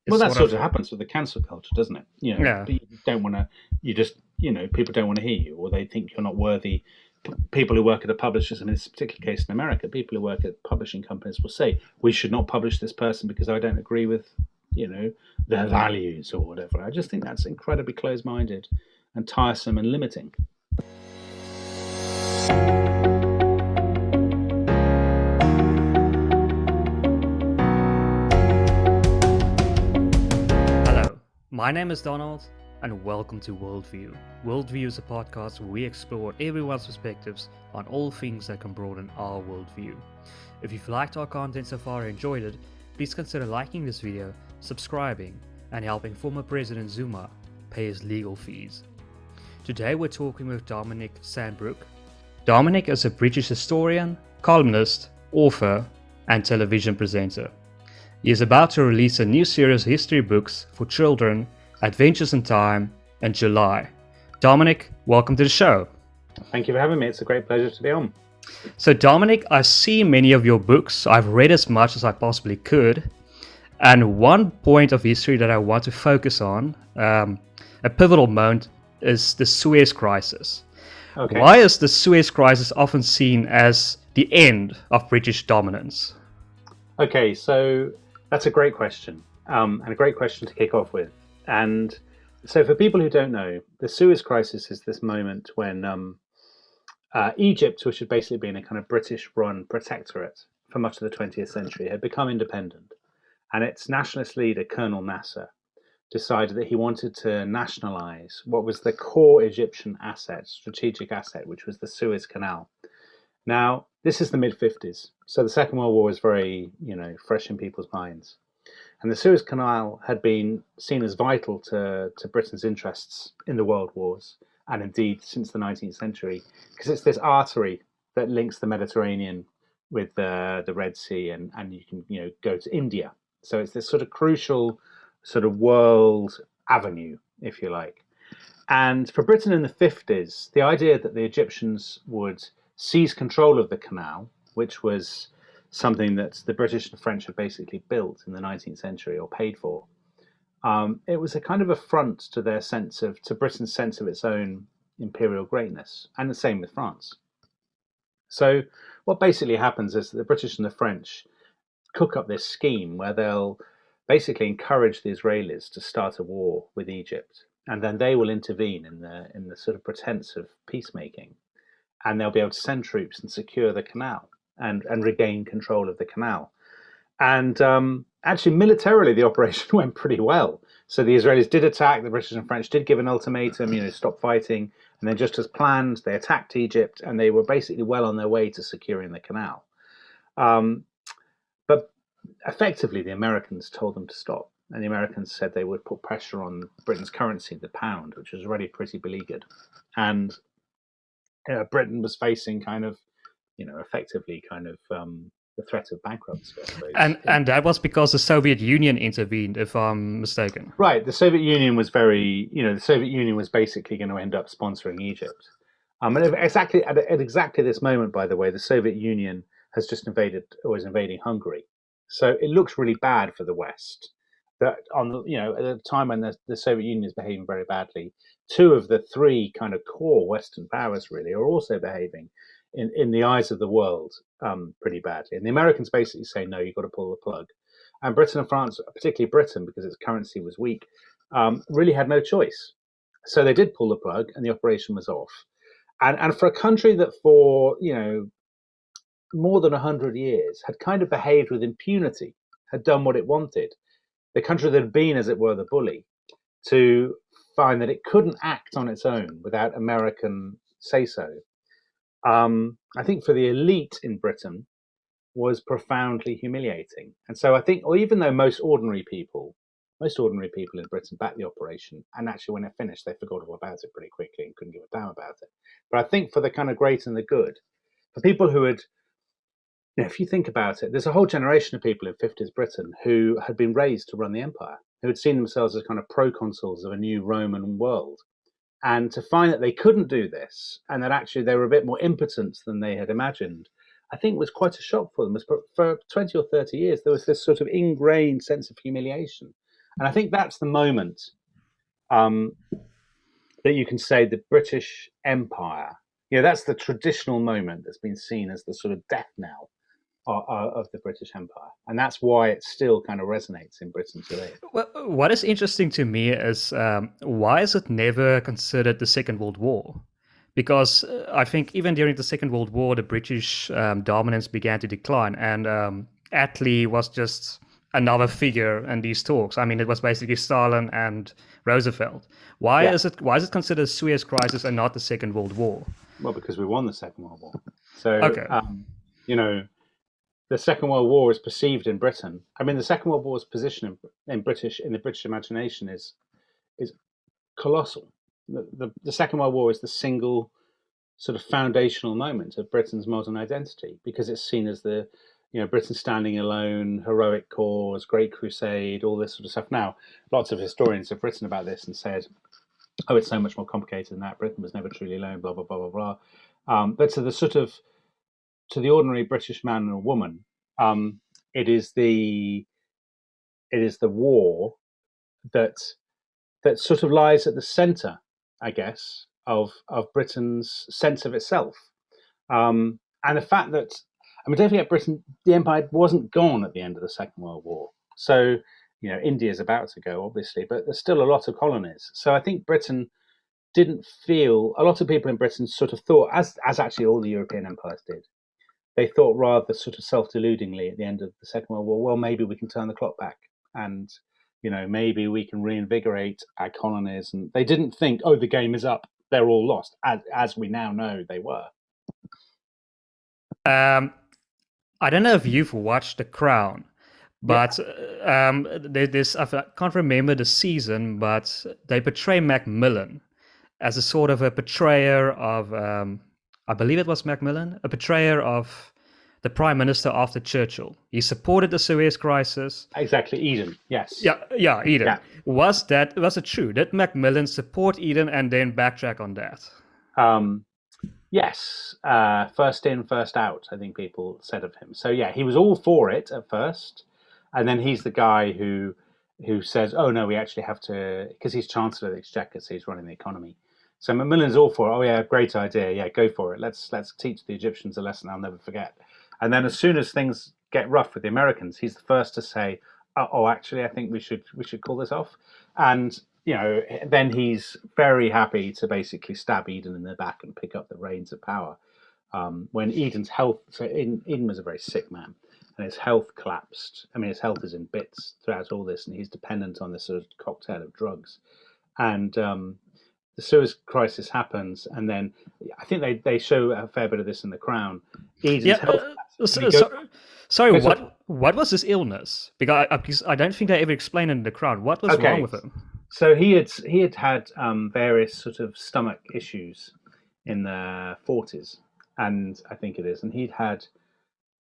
Well, that sort of, of happens with the cancel culture, doesn't it? yeah. You don't want to. You just, people don't want to hear you, or they think you're not worthy. People who work at a publisher, in this particular case in America, people who work at publishing companies will say, "We should not publish this person because I don't agree with, their values or whatever." I just think that's incredibly close-minded and tiresome and limiting. Hello, my name is Donald, and welcome to WorldView. WorldView is a podcast where we explore everyone's perspectives on all things that can broaden our worldview. If you've liked our content so far and enjoyed it, please consider liking this video, subscribing, and helping former President Zuma pay his legal fees. Today we're talking with Dominic Sandbrook. Dominic is a British historian, columnist, author, and television presenter. He is about to release a new series of history books for children, Adventures in Time, in July. Dominic, welcome to the show. Thank you for having me. It's a great pleasure to be on. So Dominic, I've seen many of your books. I've read as much as I possibly could. And one point of history that I want to focus on, a pivotal moment, is the Suez Crisis. Okay. Why is the Suez Crisis often seen as the end of British dominance? Okay, so that's a great question, and a great question to kick off with. And so for people who don't know, the Suez Crisis is this moment when Egypt, which had basically been a kind of British-run protectorate for much of the 20th century, had become independent. And its nationalist leader, Colonel Nasser, decided that he wanted to nationalize what was the core Egyptian asset, strategic asset, which was the Suez Canal. Now, this is the mid-50s, so the Second World War was very, fresh in people's minds. And the Suez Canal had been seen as vital to Britain's interests in the world wars, and indeed since the 19th century, because it's this artery that links the Mediterranean with the Red Sea, and you can go to India. So it's this sort of crucial sort of world avenue, if you like. And for Britain in the 50s, the idea that the Egyptians would seize control of the canal, which was something that the British and French had basically built in the 19th century or paid for, it was a kind of affront to to Britain's sense of its own imperial greatness, and the same with France. So what basically happens is that the British and the French cook up this scheme where they'll basically encourage the Israelis to start a war with Egypt, and then they will intervene in the sort of pretense of peacemaking, and they'll be able to send troops and secure the canal and regain control of the canal. And actually, militarily, the operation went pretty well. So the Israelis did attack, the British and French did give an ultimatum, stop fighting, and then just as planned, they attacked Egypt, and they were basically well on their way to securing the canal. But effectively, the Americans told them to stop, and the Americans said they would put pressure on Britain's currency, the pound, which was already pretty beleaguered. And Britain was facing kind of, effectively kind of the threat of bankruptcy, I suppose. And that was because the Soviet Union intervened, if I'm mistaken. Right. The Soviet Union was the Soviet Union was basically going to end up sponsoring Egypt. And exactly at exactly this moment, by the way, the Soviet Union has just was invading Hungary. So it looks really bad for the West that at the time when the Soviet Union is behaving very badly, two of the three kind of core Western powers really are also behaving in the eyes of the world pretty badly. And the Americans basically say, no, you've got to pull the plug. And Britain and France, particularly Britain, because its currency was weak, really had no choice. So they did pull the plug, and the operation was off. And for a country that for more than 100 years had kind of behaved with impunity, had done what it wanted, the country that had been, as it were, the bully, to find that it couldn't act on its own without American say-so, I think for the elite in Britain was profoundly humiliating. And so I think, or even though most ordinary people in Britain backed the operation, and actually when it finished, they forgot all about it pretty quickly and couldn't give a damn about it. But I think for the kind of great and the good, for people who had, if you think about it, there's a whole generation of people in 50s Britain who had been raised to run the empire, who had seen themselves as kind of proconsuls of a new Roman world. And to find that they couldn't do this, and that actually they were a bit more impotent than they had imagined, I think was quite a shock for them. For 20 or 30 years, there was this sort of ingrained sense of humiliation And I think that's the moment um, that you can say the British Empire. That's the traditional moment that's been seen as the sort of death knell of the British Empire, and that's why it still kind of resonates in Britain today. Well, what is interesting to me is why is it never considered the Second World War? Because I think even during the Second World War, the British dominance began to decline, and Attlee was just another figure in these talks. I mean, it was basically Stalin and Roosevelt. Why Yeah. is it considered Suez Crisis and not the Second World War? Well, because we won the Second World War. So, Okay. The Second World War is perceived in Britain. I mean, the Second World War's position in the British imagination is colossal. The Second World War is the single sort of foundational moment of Britain's modern identity because it's seen as the Britain standing alone, heroic cause, great crusade, all this sort of stuff. Now, lots of historians have written about this and said, oh, it's so much more complicated than that. Britain was never truly alone, blah, blah, blah, blah, blah. But to the ordinary British man or woman, it is the war that sort of lies at the centre, I guess, of Britain's sense of itself. And the fact that, I mean, don't forget, the empire wasn't gone at the end of the Second World War. So, India's about to go, obviously, but there's still a lot of colonies. So I think Britain didn't feel, a lot of people in Britain sort of thought, as actually all the European empires did, they thought rather sort of self-deludingly at the end of the Second World War, well, maybe we can turn the clock back and, maybe we can reinvigorate our colonies. And they didn't think, oh, the game is up, they're all lost, as we now know they were. I don't know if you've watched The Crown, but there's I can't remember the season, but they portray Macmillan as a sort of a betrayer of, I believe it was Macmillan, a betrayer of the Prime Minister after Churchill. He supported the Suez Crisis. Exactly, Eden, yes. Yeah, Eden. Yeah. Was it true? Did Macmillan support Eden and then backtrack on that? Yes, first in, first out, I think people said of him. So yeah, he was all for it at first, and then he's the guy who says, "Oh no, we actually have to," because he's Chancellor of the Exchequer, so he's running the economy. So Macmillan's all for it. Oh yeah, great idea. Yeah, go for it. Let's teach the Egyptians a lesson I'll never forget. And then as soon as things get rough with the Americans, he's the first to say, "Oh, actually, I think we should call this off." And then he's very happy to basically stab Eden in the back and pick up the reins of power. When Eden's health, so Eden was a very sick man, and his health collapsed. I mean, his health is in bits throughout all this, and he's dependent on this sort of cocktail of drugs. And the Suez Crisis happens, and then I think they show a fair bit of this in The Crown. Eden's health. Sorry, what was his illness? Because I don't think they ever explained in The Crown. What was wrong with him? So he had various sort of stomach issues in the 40s, and I think it is, and he'd had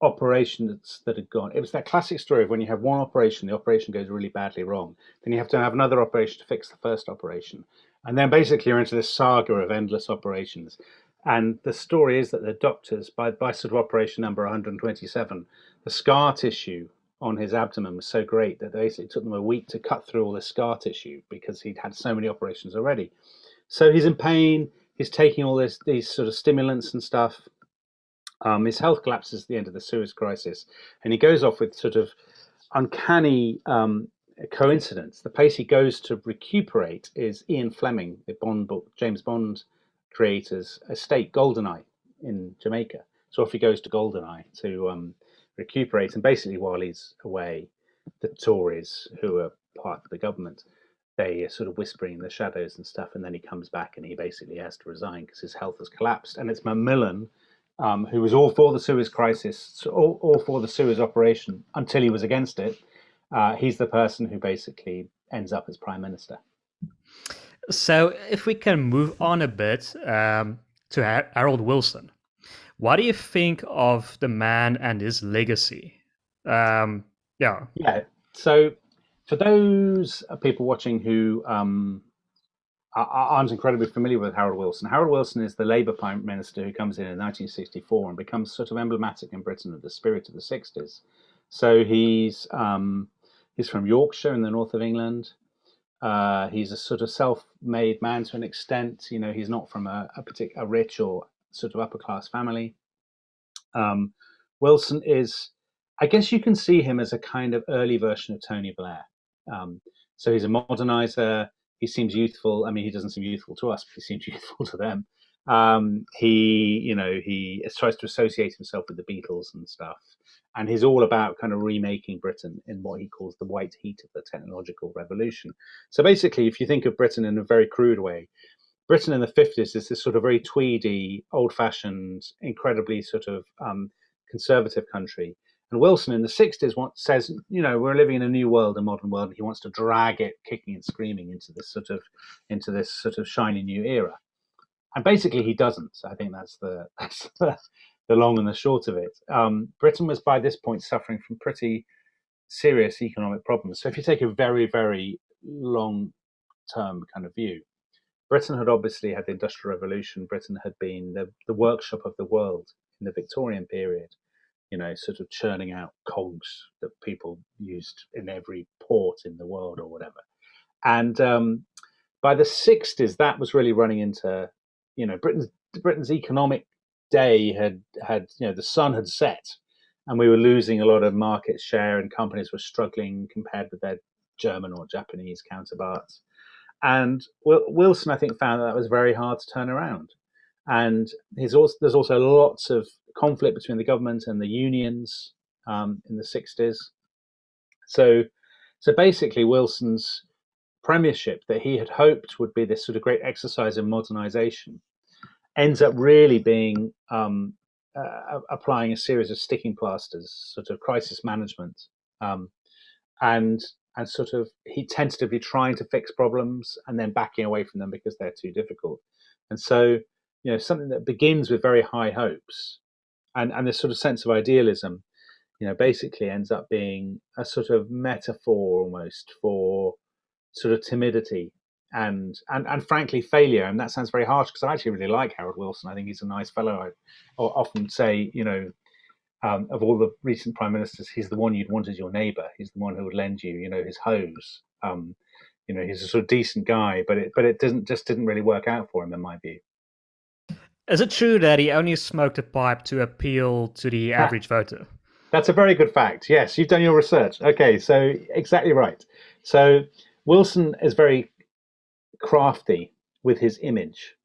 operations that had gone. It was that classic story of when you have one operation, the operation goes really badly wrong, then you have to have another operation to fix the first operation, and then basically you're into this saga of endless operations. And the story is that the doctors, by sort of operation number 127, the scar tissue on his abdomen was so great that basically it took them a week to cut through all the scar tissue because he'd had so many operations already. So he's in pain. He's taking all these sort of stimulants and stuff. His health collapses at the end of the Suez Crisis, and he goes off with sort of uncanny coincidence. The place he goes to recuperate is Ian Fleming, the James Bond creator's estate, Goldeneye, in Jamaica. So off he goes to Goldeneye to recuperate, and basically while he's away, the Tories, who are part of the government, they are sort of whispering in the shadows and stuff, and then he comes back and he basically has to resign because his health has collapsed. And it's Macmillan, who was all for the Suez Crisis, all for the Suez operation until he was against it. He's the person who basically ends up as Prime Minister. So if we can move on a bit to Harold Wilson. What do you think of the man and his legacy? Yeah. So for those people watching who aren't incredibly familiar with Harold Wilson is the Labour Prime Minister who comes in 1964 and becomes sort of emblematic in Britain of the spirit of the 60s. So he's He's from Yorkshire in the north of England. He's a sort of self-made man to an extent. He's not from a particular rich or sort of upper class family. Um, Wilson is, I guess you can see him as a kind of early version of Tony Blair. Um, so he's a modernizer. He seems youthful. I mean, he doesn't seem youthful to us, but he seems youthful to them. He tries to associate himself with the Beatles and stuff, and he's all about kind of remaking Britain in what he calls the white heat of the technological revolution. So basically, if you think of Britain in a very crude way, Britain in the 50s is this sort of very tweedy, old-fashioned, incredibly sort of conservative country. And Wilson in the 60s says, we're living in a new world, a modern world, and he wants to drag it kicking and screaming into this sort of shiny new era. And basically he doesn't. So I think that's the long and the short of it. Britain was by this point suffering from pretty serious economic problems. So if you take a very, very long-term kind of view, Britain had obviously had the Industrial Revolution. Britain had been the workshop of the world in the Victorian period, sort of churning out cogs that people used in every port in the world or whatever. And by the 60s, that was really running into, Britain's economic day had the sun had set, and we were losing a lot of market share, and companies were struggling compared with their German or Japanese counterparts. And Wilson, I think, found that was very hard to turn around. And there's also lots of conflict between the government and the unions in the 60s. So basically, Wilson's premiership that he had hoped would be this sort of great exercise in modernization ends up really being applying a series of sticking plasters, sort of crisis management, and sort of he tentatively trying to fix problems and then backing away from them because they're too difficult. And so, something that begins with very high hopes and this sort of sense of idealism, basically ends up being a sort of metaphor almost for sort of timidity and frankly failure. And that sounds very harsh because I actually really like Harold Wilson. I think he's a nice fellow. I often say, of all the recent prime ministers, he's the one you'd want as your neighbour. He's the one who would lend you, his hose. He's a sort of decent guy, but it didn't really work out for him in my view. Is it true that he only smoked a pipe to appeal to the average voter? That's a very good fact. Yes, you've done your research. Okay, so exactly right. So Wilson is very crafty with his image.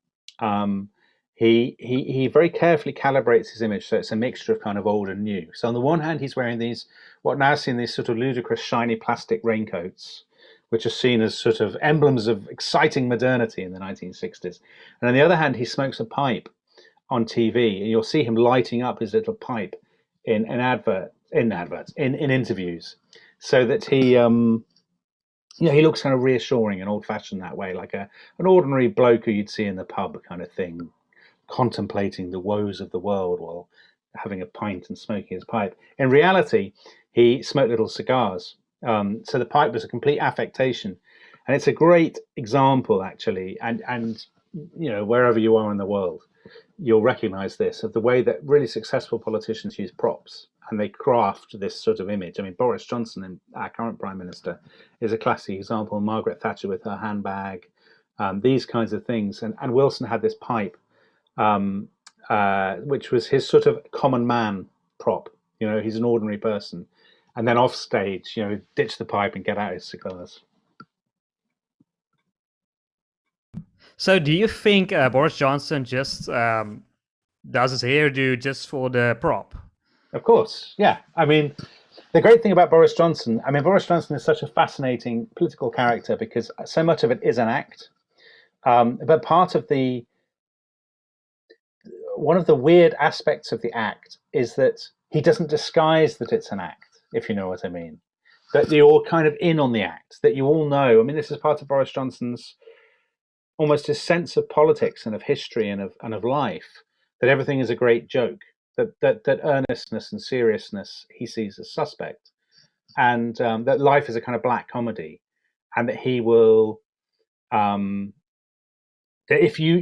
He very carefully calibrates his image, so it's a mixture of kind of old and new. So on the one hand, he's wearing these sort of ludicrous shiny plastic raincoats, which are seen as sort of emblems of exciting modernity in the 1960s. And on the other hand, he smokes a pipe on TV, and you'll see him lighting up his little pipe in interviews, so that he looks kind of reassuring and old-fashioned that way, like an ordinary bloke who you'd see in the pub kind of thing, contemplating the woes of the world while having a pint and smoking his pipe. In reality, he smoked little cigars. So the pipe was a complete affectation. And it's a great example, actually, and wherever you are in the world, you'll recognize this, of the way that really successful politicians use props and they craft this sort of image. I mean, Boris Johnson, our current prime minister, is a classic example. Margaret Thatcher with her handbag, these kinds of things. And Wilson had this pipe, which was his sort of common man prop. He's an ordinary person. And then off stage, ditch the pipe and get out his cigars. So do you think Boris Johnson just does his hairdo just for the prop? Of course, yeah. I mean, the great thing about Boris Johnson is such a fascinating political character because so much of it is an act. But one of the weird aspects of the act is that he doesn't disguise that it's an act, if you know what I mean. That you're all kind of in on the act, that you all know. I mean, this is part of Boris Johnson's almost his sense of politics and of history and of life, that everything is a great joke, that earnestness and seriousness he sees as suspect, and that life is a kind of black comedy, and that he will, that if you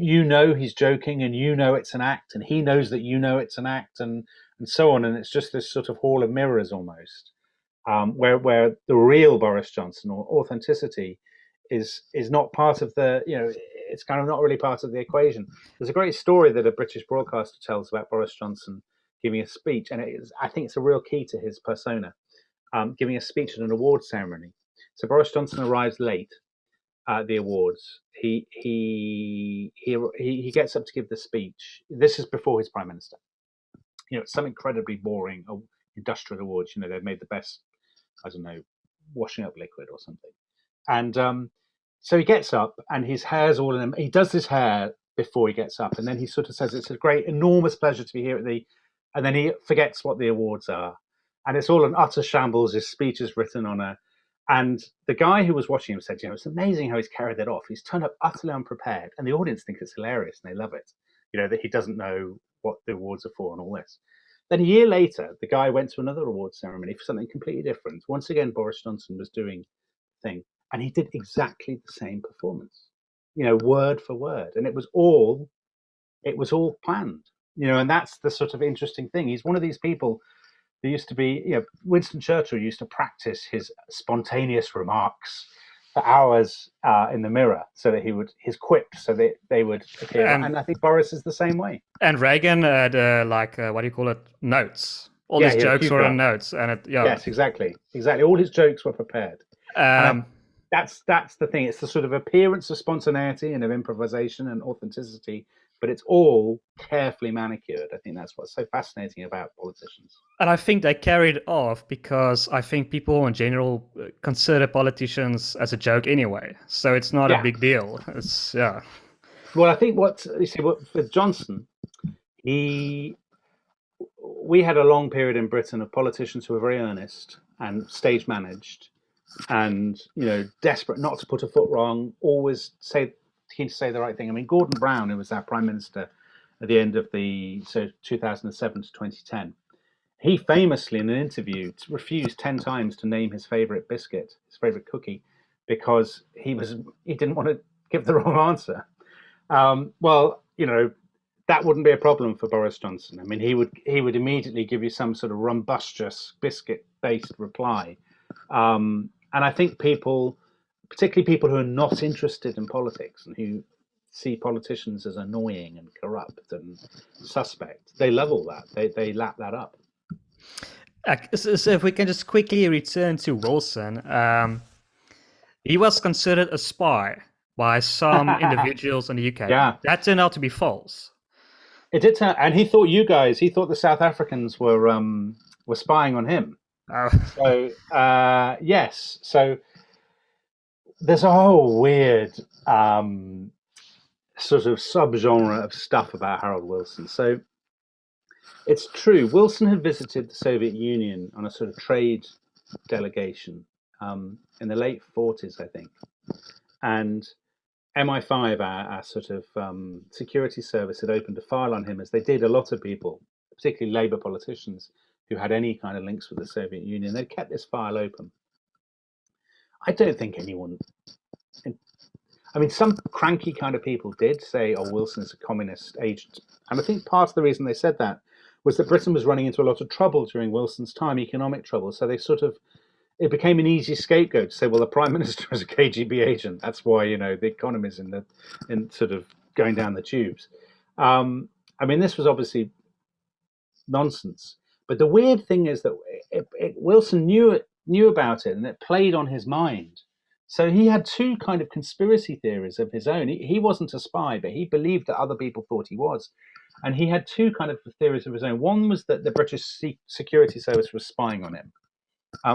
he's joking and it's an act, and he knows that it's an act, and so on, and it's just this sort of hall of mirrors almost. where the real Boris Johnson or authenticity is not part of the, it's kind of not really part of the equation. There's a great story that a British broadcaster tells about Boris Johnson giving a speech, and I think it's a real key to his persona, giving a speech at an awards ceremony. So Boris Johnson arrives late at the awards. He gets up to give the speech. This is before he's prime minister. It's some incredibly boring industrial awards. They've made the best, I don't know, washing up liquid or something. And so he gets up and his hair's all in him. He does his hair before he gets up, and then he sort of says, "It's a great, enormous pleasure to be here at the," and then he forgets what the awards are. And it's all an utter shambles. His speech is written on and the guy who was watching him said, "It's amazing how he's carried it off. He's turned up utterly unprepared." And the audience think it's hilarious and they love it. That he doesn't know what the awards are for and all this. Then a year later, the guy went to another awards ceremony for something completely different. Once again, Boris Johnson was doing the thing, and he did exactly the same performance, word for word. And it was all planned, and that's the sort of interesting thing. He's one of these people. There used to be, Winston Churchill used to practice his spontaneous remarks for hours in the mirror, so that his quips, so that they would appear. And I think Boris is the same way. And Reagan had what do you call it? Notes. All his jokes were on notes, and yes, exactly. All his jokes were prepared. That's the thing. It's the sort of appearance of spontaneity and of improvisation and authenticity, but it's all carefully manicured. I think that's what's so fascinating about politicians. And I think they carried off because I think people in general consider politicians as a joke anyway. So it's not a big deal. It's Well, I think with Johnson, we had a long period in Britain of politicians who were very earnest and stage managed, and desperate not to put a foot wrong, always keen to say the right thing. I mean, Gordon Brown, who was our prime minister at the end of 2007 to 2010, he famously in an interview refused 10 times to name his favorite biscuit, his favorite cookie, because he didn't want to give the wrong answer. Well, that wouldn't be a problem for Boris Johnson. I mean, he would immediately give you some sort of rumbustious biscuit-based reply. And I think people, particularly people who are not interested in politics and who see politicians as annoying and corrupt and suspect, they love all that. They lap that up. So if we can just quickly return to Wilson, he was considered a spy by some individuals in the UK. Yeah. That turned out to be false. It did turn, and he thought the South Africans were spying on him. Oh. So yes, so there's a whole weird sort of subgenre of stuff about Harold Wilson. So it's true, Wilson had visited the Soviet Union on a sort of trade delegation in the late 40s, I think, and MI5, our sort of security service, had opened a file on him, as they did a lot of people, particularly Labour politicians who had any kind of links with the Soviet Union. They kept this file open. I don't think anyone, I mean, some cranky kind of people did say, "Oh, Wilson's a communist agent," and I think part of the reason they said that was that Britain was running into a lot of trouble during Wilson's time, economic trouble. So it became an easy scapegoat to say, well, the prime minister is a KGB agent. That's why, the economy's in sort of going down the tubes. I mean, this was obviously nonsense. But the weird thing is that Wilson knew about it, and it played on his mind. So he had two kind of conspiracy theories of his own. He wasn't a spy, but he believed that other people thought he was. And he had two kind of theories of his own. One was that the British security service was spying on him,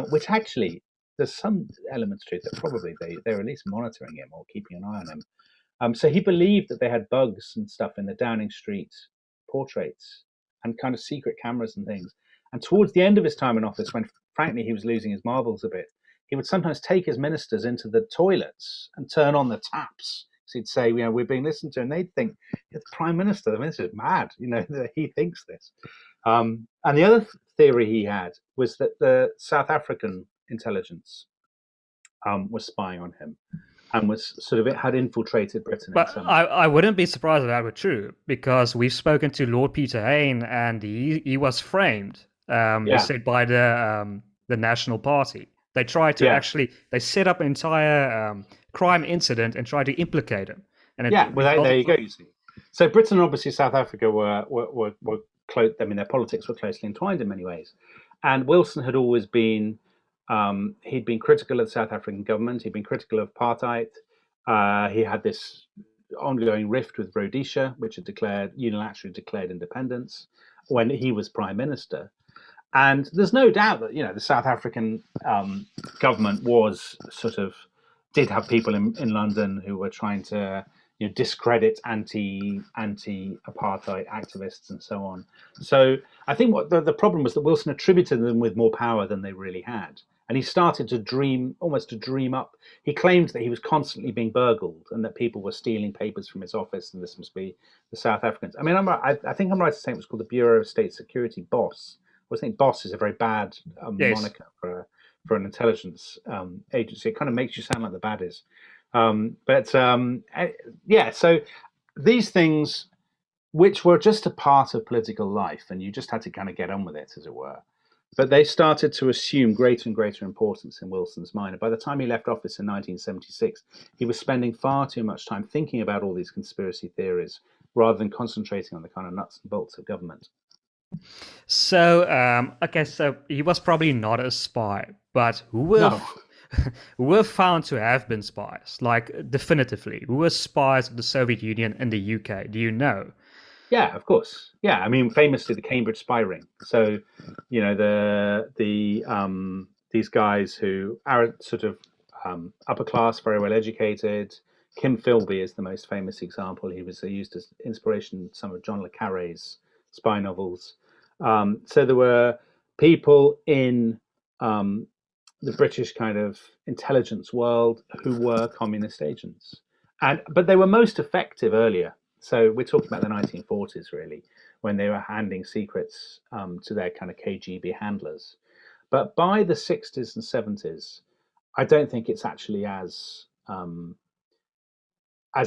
which actually, there's some elements to it that probably they're at least monitoring him or keeping an eye on him. So he believed that they had bugs and stuff in the Downing Street portraits and kind of secret cameras and things. And towards the end of his time in office, when frankly he was losing his marbles a bit, he would sometimes take his ministers into the toilets and turn on the taps. So he'd say, we're being listened to, and they'd think, the prime minister, the minister is mad, that he thinks this. And the other theory he had was that the South African intelligence was spying on him and had infiltrated Britain. But I wouldn't be surprised if that were true, because we've spoken to Lord Peter Hain, and he was framed. He said by the the National Party. They tried to Yeah, actually, they set up an entire crime incident and tried to implicate him. And it yeah. Well, there resulted you go. from, You see, so Britain and obviously South Africa were close. I mean, their politics were closely entwined in many ways, and Wilson had always been he'd been critical of the South African government. He'd been critical of apartheid. He had this ongoing rift with Rhodesia, which had unilaterally declared independence when he was prime minister. And there's no doubt that the South African government was did have people in London who were trying to discredit anti-apartheid activists and so on. So I think what the problem was that Wilson attributed them with more power than they really had, and he started to almost dream up. He claimed that he was constantly being burgled and that people were stealing papers from his office, and this must be the South Africans. I mean, I think I'm right to say it was called the Bureau of State Security, BOSS. I think boss is a very bad yes. moniker for an intelligence agency. It kind of makes you sound like the baddies. Yeah, so these things, which were just a part of political life, and you just had to kind of get on with it, as it were. But they started to assume greater and greater importance in Wilson's mind. And by the time he left office in 1976, he was spending far too much time thinking about all these conspiracy theories rather than concentrating on the kind of nuts and bolts of government. So, okay, so he was probably not a spy, but No. who were found to have been spies, like definitively, who were spies of the Soviet Union in the UK? Do you know? Yeah, of course. Yeah, I mean, famously the Cambridge spy ring. So, these guys who are upper class, very well educated. Kim Philby is the most famous example. He was used as inspiration in some of John le Carre's spy novels. So there were people in the British kind of intelligence world who were communist agents, but they were most effective earlier. So we're talking about the 1940s, really, when they were handing secrets to their kind of KGB handlers. But by the 60s and 70s, I don't think it's actually as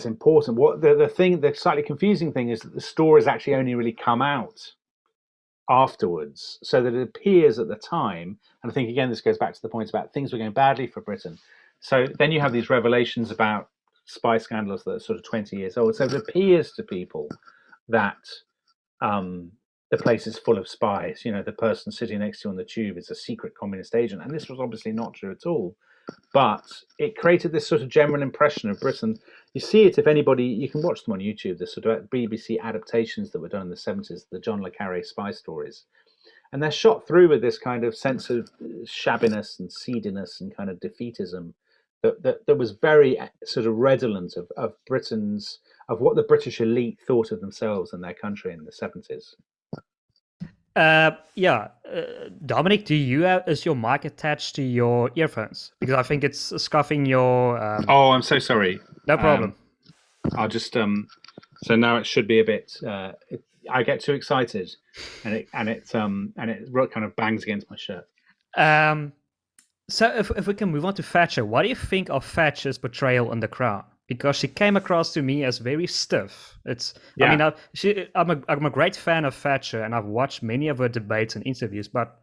important. What the slightly confusing thing is that the stories actually only really come out afterwards, so that it appears at the time. And I think again, this goes back to the point about things were going badly for Britain. So then you have these revelations about spy scandals that are sort of 20 years old. So it appears to people that the place is full of spies. The person sitting next to you on the tube is a secret communist agent, and this was obviously not true at all. But it created this sort of general impression of Britain. You see it if anybody, you can watch them on YouTube, the sort of BBC adaptations that were done in the 70s, the John le Carre spy stories. And they're shot through with this kind of sense of shabbiness and seediness and kind of defeatism that was very sort of redolent of what the British elite thought of themselves and their country in the 70s. Yeah, Dominic, is your mic attached to your earphones? Because I think it's scuffing your. Oh, I'm so sorry. No problem. I'll just so now it should be a bit. I get too excited, and it kind of bangs against my shirt. So if we can move on to Thatcher, what do you think of Thatcher's portrayal in The Crown? Because she came across to me as very stiff. I mean, I'm a great fan of Thatcher, and I've watched many of her debates and interviews, but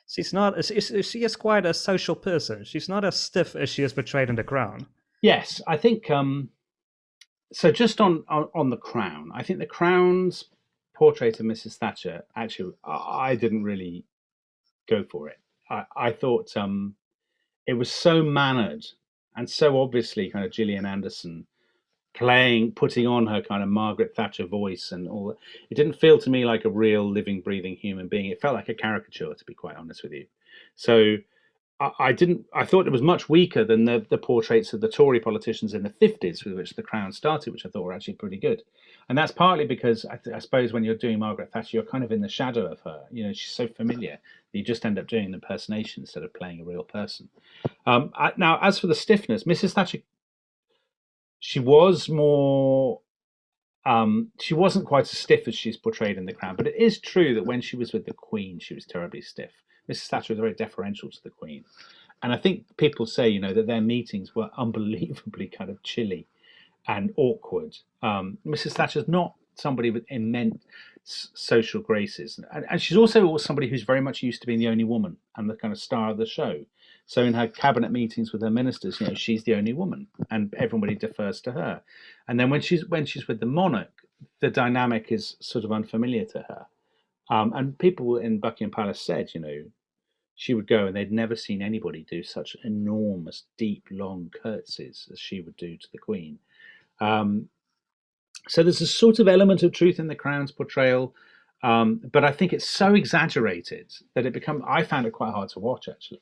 she's not. She is quite a social person. She's not as stiff as she is portrayed in The Crown. Yes, I think. So just on The Crown, I think The Crown's portrait of Mrs. Thatcher, actually, I didn't really go for it. I thought it was so mannered and so obviously kind of Gillian Anderson putting on her kind of Margaret Thatcher voice and all that. It didn't feel to me like a real living, breathing human being. It felt like a caricature, to be quite honest with you. So I thought it was much weaker than the portraits of the Tory politicians in the 50s with which The Crown started, which I thought were actually pretty good. And that's partly because I suppose when you're doing Margaret Thatcher, you're kind of in the shadow of her. She's so familiar that you just end up doing an impersonation instead of playing a real person. Now, as for the stiffness, Mrs. Thatcher, she was more. She wasn't quite as stiff as she's portrayed in The Crown, but it is true that when she was with the Queen, she was terribly stiff. Mrs. Thatcher was very deferential to the Queen. And I think people say, that their meetings were unbelievably kind of chilly and awkward. Mrs. Thatcher's not somebody with immense. social graces, and she's also somebody who's very much used to being the only woman and the kind of star of the show. So in her cabinet meetings with her ministers, she's the only woman, and everybody defers to her. And then when she's with the monarch, the dynamic is sort of unfamiliar to her. And people in Buckingham Palace said, she would go and they'd never seen anybody do such enormous, deep, long curtsies as she would do to the Queen. So there's a sort of element of truth in the Crown's portrayal, but I think it's so exaggerated that I found it quite hard to watch, actually.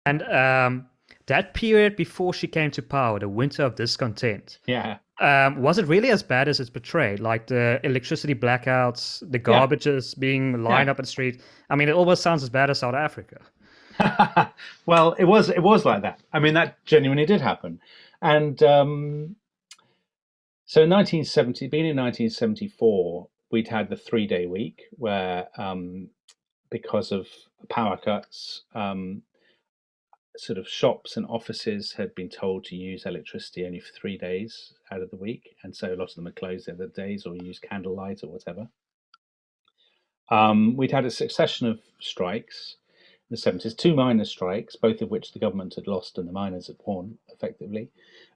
And that period before she came to power, the winter of discontent, was it really as bad as it's portrayed? Like the electricity blackouts, the garbages being lined up in the street. I mean, it almost sounds as bad as South Africa. Well, it was like that. I mean, that genuinely did happen. And so in 1974, we'd had the 3-day week where, because of power cuts, sort of shops and offices had been told to use electricity only for 3 days out of the week, and so a lot of them had closed the other days or used candlelight or whatever. We'd had a succession of strikes in the 70s, 2 miners' strikes, both of which the government had lost and the miners had won, effectively.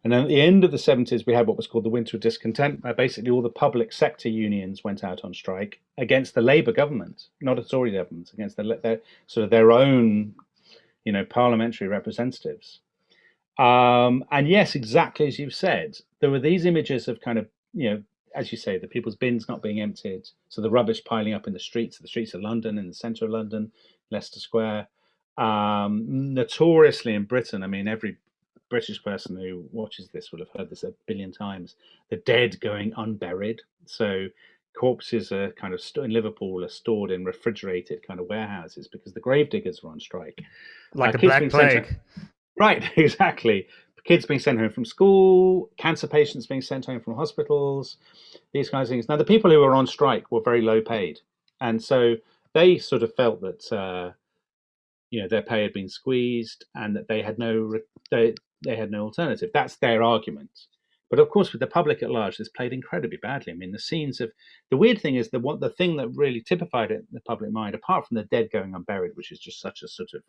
And then at the end of the 70s, we had what was called the Winter of Discontent, where basically all the public sector unions went out on strike against the Labour government, not a Tory government, against their own parliamentary representatives. And yes, exactly as you've said, there were these images of kind of, as you say, the people's bins not being emptied, so the rubbish piling up in the streets of London, in the centre of London, Leicester Square. Notoriously in Britain, I mean, every British person who watches this will have heard this a billion times, the dead going unburied. So corpses are kind of in Liverpool are stored in refrigerated kind of warehouses because the gravediggers are on strike. Like the Black Plague. Right, exactly. Kids being sent home from school, cancer patients being sent home from hospitals, these kinds of things. Now, the people who were on strike were very low paid. And so they sort of felt that, their pay had been squeezed and that they had no alternative. That's their argument. But of course, with the public at large, this played incredibly badly. I mean, the weird thing is the thing that really typified it in the public mind, apart from the dead going unburied, which is just such a sort of,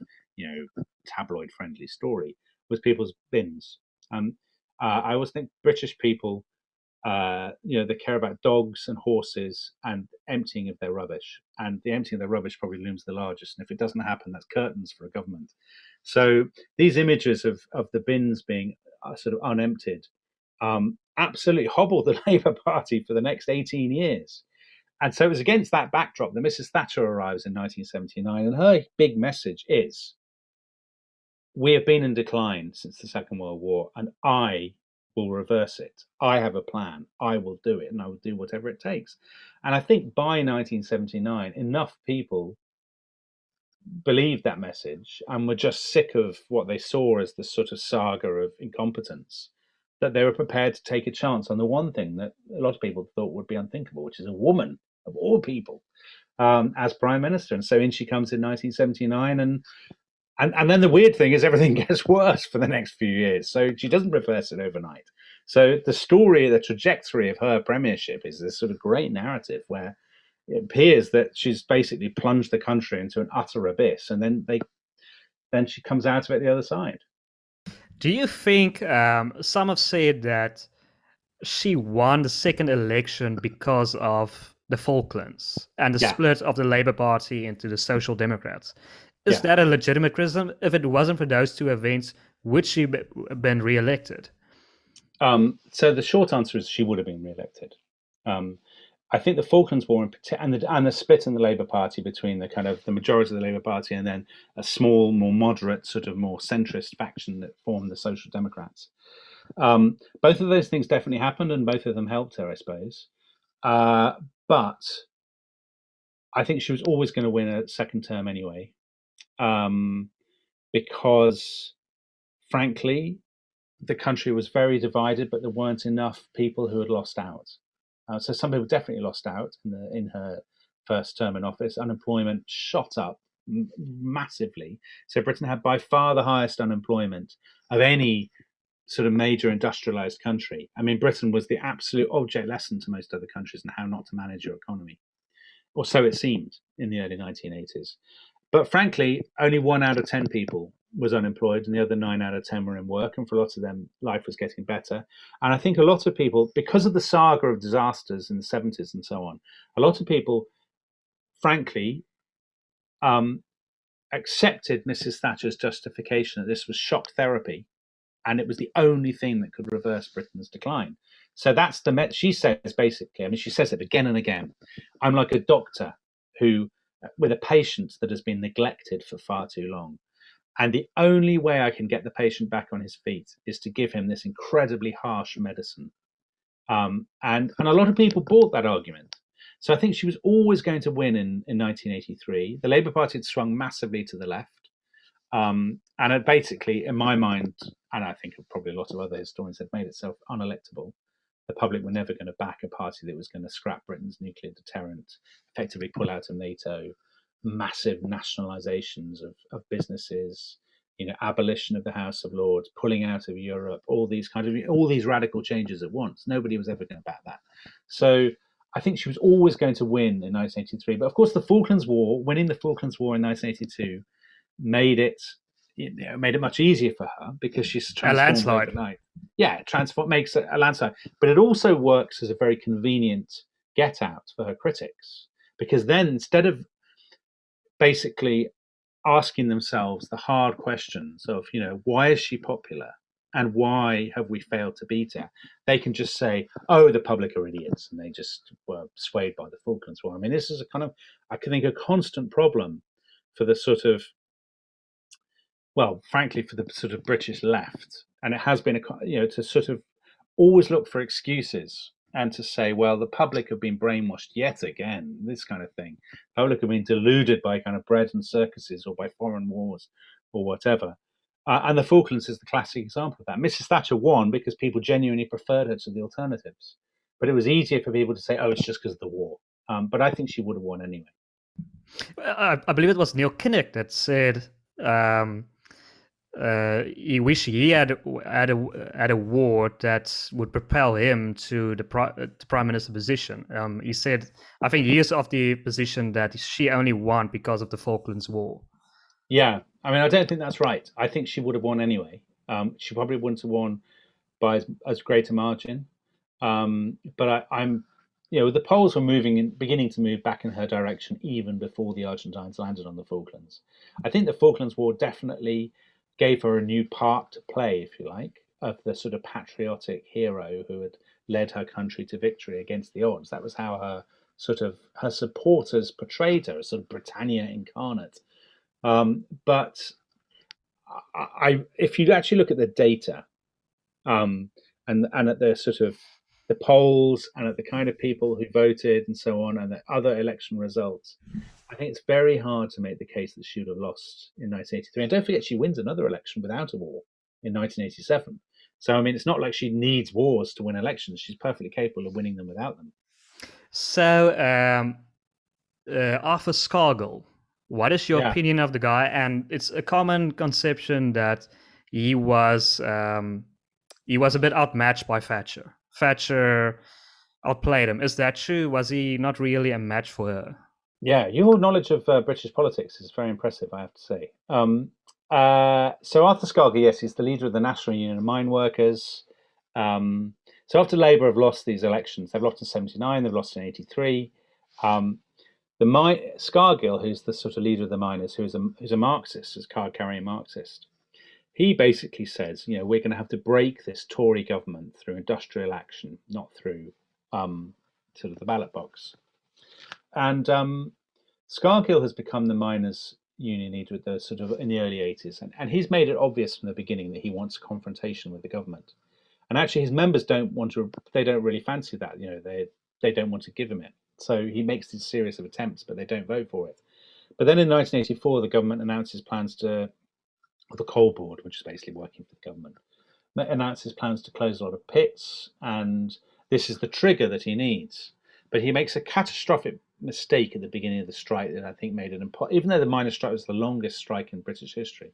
tabloid friendly story, was people's bins. I always think British people, they care about dogs and horses and emptying of their rubbish. And the emptying of their rubbish probably looms the largest. And if it doesn't happen, that's curtains for a government. So these images of the bins being sort of unemptied absolutely hobbled the Labour Party for the next 18 years. And so it was against that backdrop that Mrs. Thatcher arrives in 1979. And her big message is, we have been in decline since the Second World War, and I will reverse it. I have a plan. I will do it, and I will do whatever it takes. And I think by 1979, enough people believed that message and were just sick of what they saw as the sort of saga of incompetence, that they were prepared to take a chance on the one thing that a lot of people thought would be unthinkable, which is a woman, of all people, as Prime Minister. And so in she comes in 1979, and then the weird thing is everything gets worse for the next few years. So she doesn't reverse it overnight. So the trajectory of her premiership is this sort of great narrative where it appears that she's basically plunged the country into an utter abyss, and then she comes out of it the other side. Do you think some have said that she won the second election because of the Falklands and the split of the Labour Party into the Social Democrats? Is that a legitimate criticism? If it wasn't for those two events, would she been re-elected? So the short answer is she would have been re-elected. I think the Falklands War and the split in the Labour Party between the kind of the majority of the Labour Party and then a small, more moderate, sort of more centrist faction that formed the Social Democrats. Both of those things definitely happened, and both of them helped her, I suppose. But I think she was always going to win a second term anyway, because, frankly, the country was very divided, but there weren't enough people who had lost out. So some people definitely lost out in her first term in office. Unemployment shot up massively. So Britain had by far the highest unemployment of any sort of major industrialized country. I mean, Britain was the absolute object lesson to most other countries in how not to manage your economy, or so it seemed in the early 1980s. But frankly, only 1 out of 10 people was unemployed, and the other 9 out of 10 were in work. And for lots of them, life was getting better. And I think a lot of people, because of the saga of disasters in the 70s and so on, a lot of people, frankly, accepted Mrs. Thatcher's justification that this was shock therapy, and it was the only thing that could reverse Britain's decline. So that's she says basically, I mean, she says it again and again. I'm like a doctor who, with a patient that has been neglected for far too long. And the only way I can get the patient back on his feet is to give him this incredibly harsh medicine. And a lot of people bought that argument. So I think she was always going to win in 1983. The Labour Party had swung massively to the left. And it basically, in my mind, and I think probably a lot of other historians, had made itself unelectable. The public were never going to back a party that was going to scrap Britain's nuclear deterrent, effectively pull out of NATO, massive nationalizations of businesses, abolition of the House of Lords, pulling out of Europe, all these radical changes at once. Nobody was ever going to back that. So I think she was always going to win in 1983. But of course, winning the Falklands War in 1982, made it much easier for her because she's transformed overnight. Yeah, makes a landslide. But it also works as a very convenient get out for her critics, because then instead of basically asking themselves the hard questions of, why is she popular and why have we failed to beat her, they can just say, oh, the public are idiots, and they just were swayed by the Falklands War. I mean, this is I think, a constant problem for the sort of, well, frankly, for the sort of British left. And it has been, to sort of always look for excuses and to say, well, the public have been brainwashed yet again, this kind of thing. The public have been deluded by kind of bread and circuses or by foreign wars or whatever. And the Falklands is the classic example of that. Mrs. Thatcher won because people genuinely preferred her to the alternatives. But it was easier for people to say, oh, it's just because of the war. But I think she would have won anyway. I believe it was Neil Kinnock that said he wished he had a war that would propel him to the prime minister position. He said, I think he is of the position that she only won because of the Falklands War. Yeah, I mean, I don't think that's right. I think she would have won anyway. She probably wouldn't have won by as great a margin. But I'm, the polls were beginning to move back in her direction even before the Argentines landed on the Falklands. I think the Falklands War definitely gave her a new part to play, if you like, of the sort of patriotic hero who had led her country to victory against the odds. That was how her supporters portrayed her as sort of Britannia incarnate. But if you actually look at the data, and at the sort of the polls and at the kind of people who voted and so on, and the other election results, I think it's very hard to make the case that she would have lost in 1983. And don't forget, she wins another election without a war in 1987. So, I mean, it's not like she needs wars to win elections. She's perfectly capable of winning them without them. So, Arthur Scargill, what is your opinion of the guy? And it's a common conception that he was a bit outmatched by Thatcher. Thatcher outplayed him. Is that true? Was he not really a match for her? Yeah, your knowledge of British politics is very impressive, I have to say. So Arthur Scargill, yes, he's the leader of the National Union of Mine Workers. So after Labour have lost these elections, they've lost in 79, they've lost in 83. Scargill, who's the sort of leader of the miners, who's a Marxist, is a card-carrying Marxist, he basically says, we're going to have to break this Tory government through industrial action, not through sort of the ballot box. And Scargill has become the miners' union leader at the sort of in the early 80s, and he's made it obvious from the beginning that he wants confrontation with the government. And actually, his members don't really fancy that. They don't want to give him it. So he makes these series of attempts, but they don't vote for it. But then in 1984, the government announces plans to, or the Coal Board, which is basically working for the government, announces plans to close a lot of pits, and this is the trigger that he needs. But he makes a catastrophic mistake at the beginning of the strike that I think made it impossible. Even though the miners' strike was the longest strike in British history,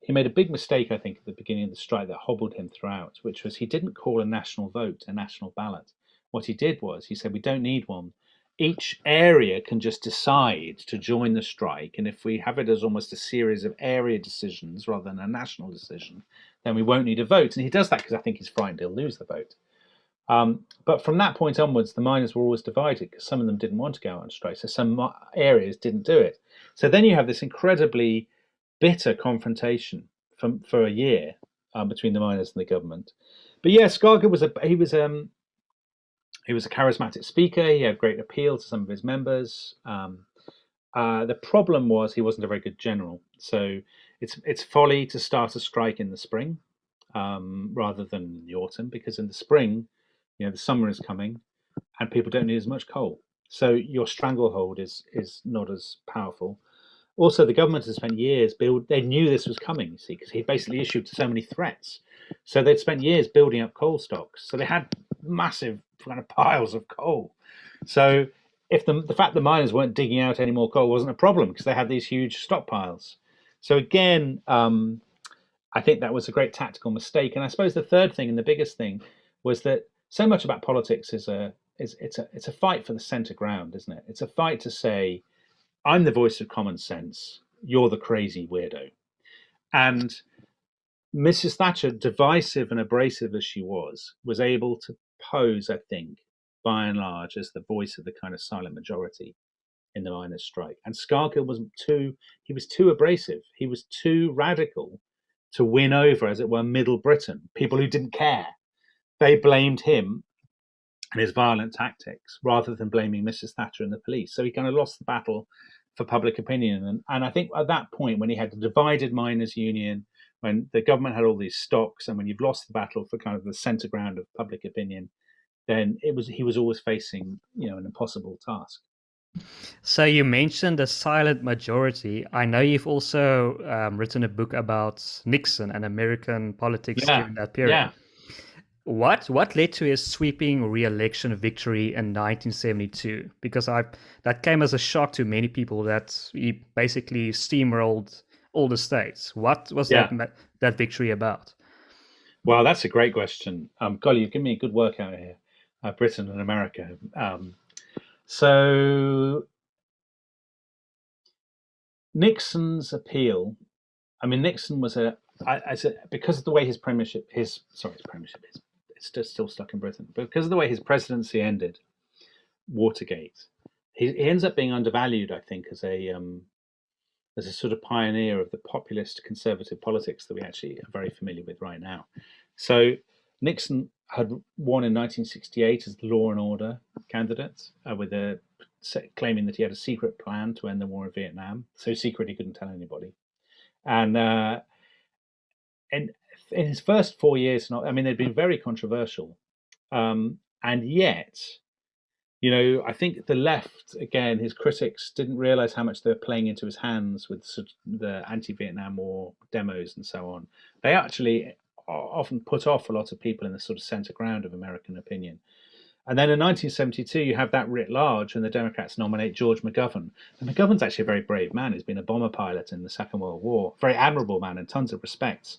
he made a big mistake, I think, at the beginning of the strike that hobbled him throughout, which was he didn't call a national vote a national ballot. What he did was he said, we don't need one. Each area can just decide to join the strike. And if we have it as almost a series of area decisions rather than a national decision, then we won't need a vote. And he does that because I think he's frightened he'll lose the vote. But from that point onwards, the miners were always divided because some of them didn't want to go out on strike. So some areas didn't do it. So then you have this incredibly bitter confrontation for a year between the miners and the government. But yeah, Scargill was a charismatic speaker. He had great appeal to some of his members. The problem was he wasn't a very good general. So it's folly to start a strike in the spring rather than the autumn, because in the spring, the summer is coming and people don't need as much coal. So your stranglehold is not as powerful. Also, the government has spent years they knew this was coming, you see, because he basically issued so many threats. So they'd spent years building up coal stocks. So they had massive kind of piles of coal. So if the fact the miners weren't digging out any more coal wasn't a problem because they had these huge stockpiles. So again, I think that was a great tactical mistake. And I suppose the third thing and the biggest thing was that so much about politics is it's a fight for the centre ground, isn't it? It's a fight to say, I'm the voice of common sense, you're the crazy weirdo. And Mrs. Thatcher, divisive and abrasive as she was able to pose, I think, by and large, as the voice of the kind of silent majority in the miners' strike. And Scargill was too abrasive. He was too radical to win over, as it were, Middle Britain, people who didn't care. They blamed him and his violent tactics rather than blaming Mrs. Thatcher and the police. So he kind of lost the battle for public opinion. And I think at that point, when he had a divided miners' union, when the government had all these stocks, and when you've lost the battle for kind of the centre ground of public opinion, then he was always facing an impossible task. So you mentioned the silent majority. I know you've also written a book about Nixon and American politics during that period. Yeah. What led to his sweeping re-election victory in 1972? Because that came as a shock to many people that he basically steamrolled all the states. What was that victory about? Well, that's a great question. Golly, you've given me a good workout here, Britain and America. So Nixon's appeal. I mean, Nixon was because of the way his premiership is, it's still stuck in Britain, but because of the way his presidency ended, Watergate, he ends up being undervalued, I think, as a sort of pioneer of the populist conservative politics that we actually are very familiar with right now. So Nixon had won in 1968 as the law and order candidate, claiming that he had a secret plan to end the war in Vietnam, so secret he couldn't tell anybody. And in his first 4 years, they'd been very controversial, and yet, I think the left, again, his critics didn't realize how much they were playing into his hands with the anti-Vietnam War demos and so on. They actually often put off a lot of people in the sort of center ground of American opinion. And then in 1972, you have that writ large, and the Democrats nominate George McGovern. And McGovern's actually a very brave man. He's been a bomber pilot in the Second World War, very admirable man in tons of respects.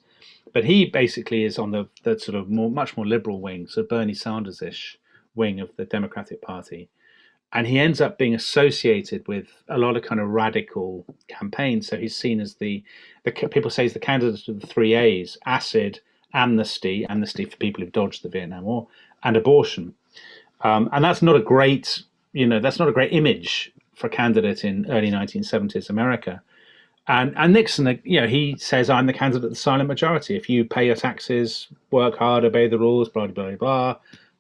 But he basically is on the sort of much more liberal wing, so Bernie Sanders-ish wing of the Democratic Party. And he ends up being associated with a lot of kind of radical campaigns. So he's seen as the people say he's the candidate of the 3 A's: acid, amnesty for people who've dodged the Vietnam War, and abortion. And that's not a great image for a candidate in early 1970s America. And Nixon, he says, I'm the candidate of the silent majority. If you pay your taxes, work hard, obey the rules, blah, blah, blah, blah,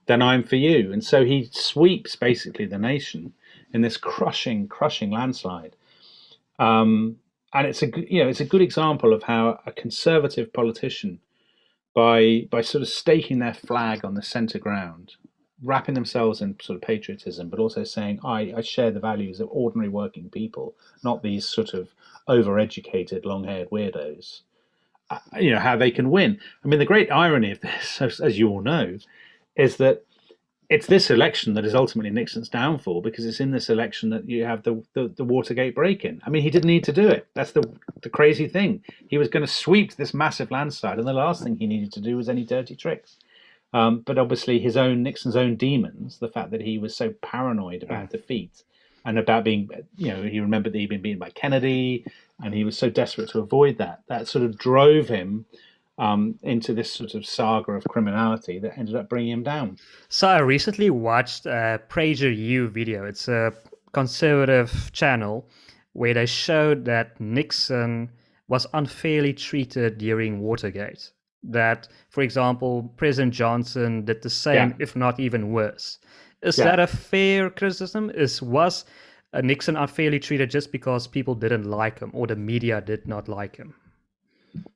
then I'm for you. And so he sweeps basically the nation in this crushing landslide. And it's a good example of how a conservative politician, by sort of staking their flag on the center ground, wrapping themselves in sort of patriotism, but also saying, I share the values of ordinary working people, not these sort of overeducated, long-haired weirdos, how they can win. I mean, the great irony of this, as you all know, is that it's this election that is ultimately Nixon's downfall, because it's in this election that you have the Watergate break-in. I mean, he didn't need to do it. That's the crazy thing. He was going to sweep this massive landslide, and the last thing he needed to do was any dirty tricks. But obviously, Nixon's own demons, the fact that he was so paranoid about defeat and about being, he remembered that he'd been beaten by Kennedy, and he was so desperate to avoid that. That sort of drove him into this sort of saga of criminality that ended up bringing him down. So I recently watched a PragerU video. It's a conservative channel where they showed that Nixon was unfairly treated during Watergate. That, for example, President Johnson did the same, if not even worse. Is that a fair criticism? Was Nixon unfairly treated just because people didn't like him or the media did not like him?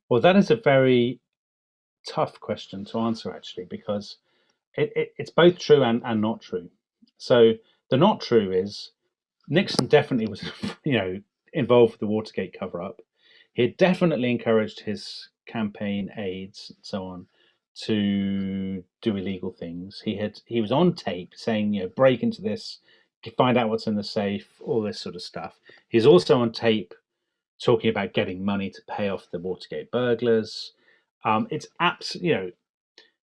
Well, that is a very tough question to answer, actually, because it's both true and not true. So the not true is Nixon definitely was, involved with the Watergate cover-up. He had definitely encouraged his campaign aides and so on to do illegal things. He was on tape saying, break into this, find out what's in the safe, all this sort of stuff. He's also on tape talking about getting money to pay off the Watergate burglars. It's absolutely,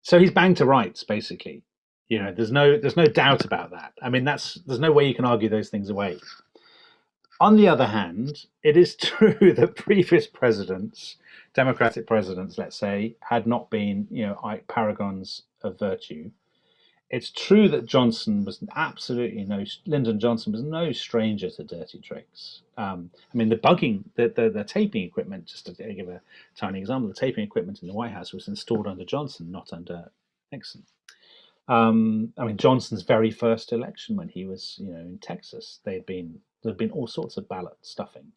so he's banged to rights, basically. There's no doubt about that. I mean, there's no way you can argue those things away. On the other hand, it is true that previous presidents, Democratic presidents, let's say, had not been, paragons of virtue. It's true that Lyndon Johnson was no stranger to dirty tricks. I mean, the bugging, the taping equipment, just to give a tiny example, the taping equipment in the White House was installed under Johnson, not under Nixon. I mean, Johnson's very first election when he was, in Texas, there'd been all sorts of ballot stuffing.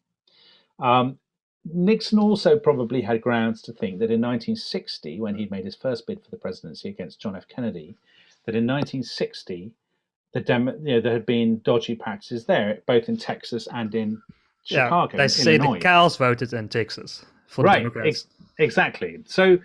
Nixon also probably had grounds to think that in 1960, when he'd made his first bid for the presidency against John F. Kennedy, that in 1960, there had been dodgy practices there, both in Texas and in Chicago. They say the cows voted in Texas for the Democrats. Exactly. So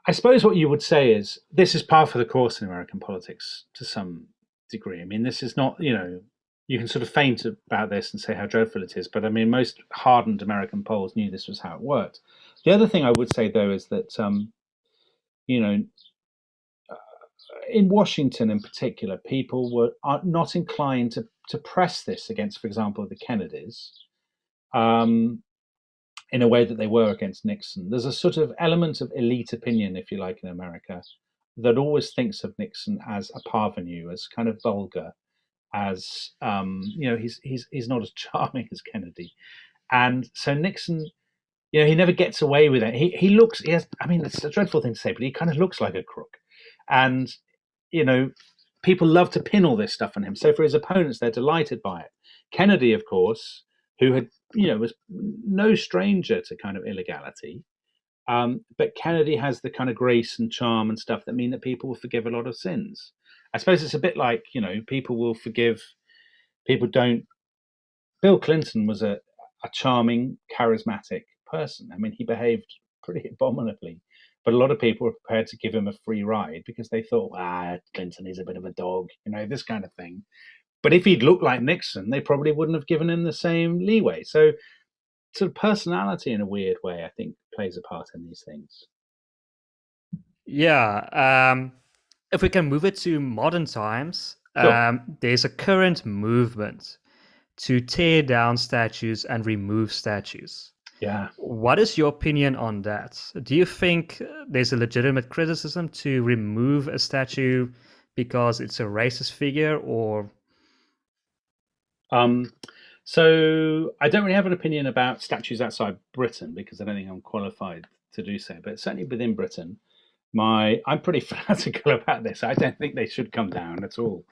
I suppose what you would say is this is par for the course in American politics to some degree. I mean, this is not, you can sort of faint about this and say how dreadful it is, but I mean, most hardened American polls knew this was how it worked. The other thing I would say, though, is that, in Washington in particular, people are not inclined to press this against, for example, the Kennedys in a way that they were against Nixon. There's a sort of element of elite opinion, if you like, in America that always thinks of Nixon as a parvenu, as kind of vulgar, as he's not as charming as Kennedy. And so Nixon, he never gets away with it. I mean, it's a dreadful thing to say, but he kind of looks like a crook. And, people love to pin all this stuff on him. So for his opponents, they're delighted by it. Kennedy, of course, who had, was no stranger to kind of illegality. But Kennedy has the kind of grace and charm and stuff that mean that people will forgive a lot of sins. I suppose it's a bit like, people will forgive, people don't. Bill Clinton was a charming, charismatic person. I mean, he behaved pretty abominably, but a lot of people were prepared to give him a free ride because they thought, Clinton is a bit of a dog, this kind of thing. But if he'd looked like Nixon, they probably wouldn't have given him the same leeway. So sort of personality in a weird way, I think, plays a part in these things. Yeah. If we can move it to modern times, there's a current movement to tear down statues and remove statues. Yeah. What is your opinion on that? Do you think there's a legitimate criticism to remove a statue because it's a racist figure, or? So I don't really have an opinion about statues outside Britain because I don't think I'm qualified to do so. But certainly within Britain, I'm pretty fanatical about this. I don't think they should come down at all.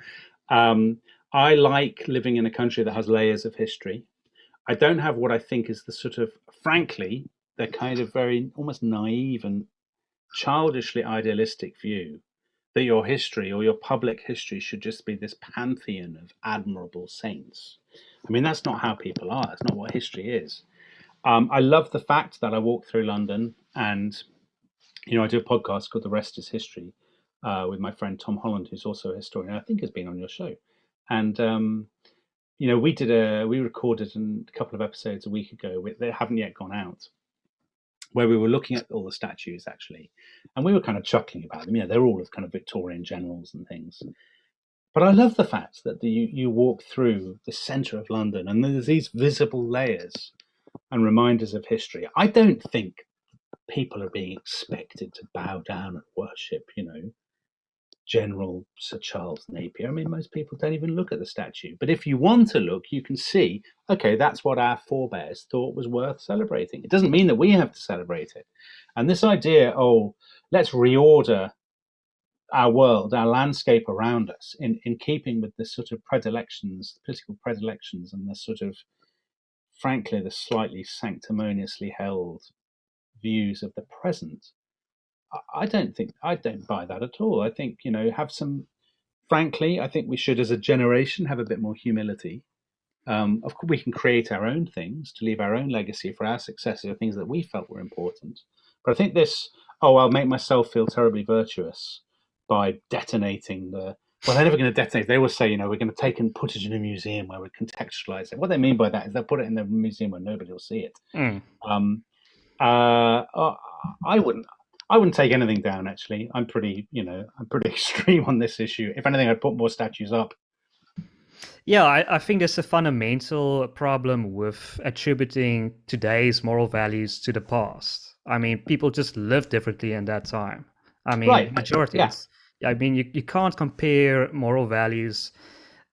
I like living in a country that has layers of history. I don't have what I think is the sort of, frankly, the kind of very almost naive and childishly idealistic view that your history or your public history should just be this pantheon of admirable saints. I mean, that's not how people are. That's not what history is. I love the fact that I walk through London and, I do a podcast called The Rest is History. with my friend Tom Holland, who's also a historian. I think has been on your show, and we recorded a couple of episodes a week ago. They haven't yet gone out, where we were looking at all the statues actually, and we were kind of chuckling about them. They're all of kind of Victorian generals and things. But I love the fact that you walk through the centre of London and there's these visible layers and reminders of history. I don't think people are being expected to bow down and worship, General Sir Charles Napier. I mean, most people don't even look at the statue. But if you want to look, you can see, okay, that's what our forebears thought was worth celebrating. It doesn't mean that we have to celebrate it. And this idea, let's reorder our world, our landscape around us, in keeping with the sort of political predilections, and the sort of, frankly, the slightly sanctimoniously held views of the present. I don't buy that at all. I think, frankly, I think we should, as a generation, have a bit more humility. Of course, we can create our own things to leave our own legacy for our successors, things that we felt were important. But I think I'll make myself feel terribly virtuous by detonating they're never going to detonate. They always say, we're going to take and put it in a museum where we contextualize it. What they mean by that is they'll put it in the museum where nobody will see it. I wouldn't take anything down, actually. I'm pretty extreme on this issue. If anything, I'd put more statues up. Yeah, I think there's a fundamental problem with attributing today's moral values to the past. I mean, people just lived differently in that time. I mean, right. Majority. Yeah. I mean, you can't compare moral values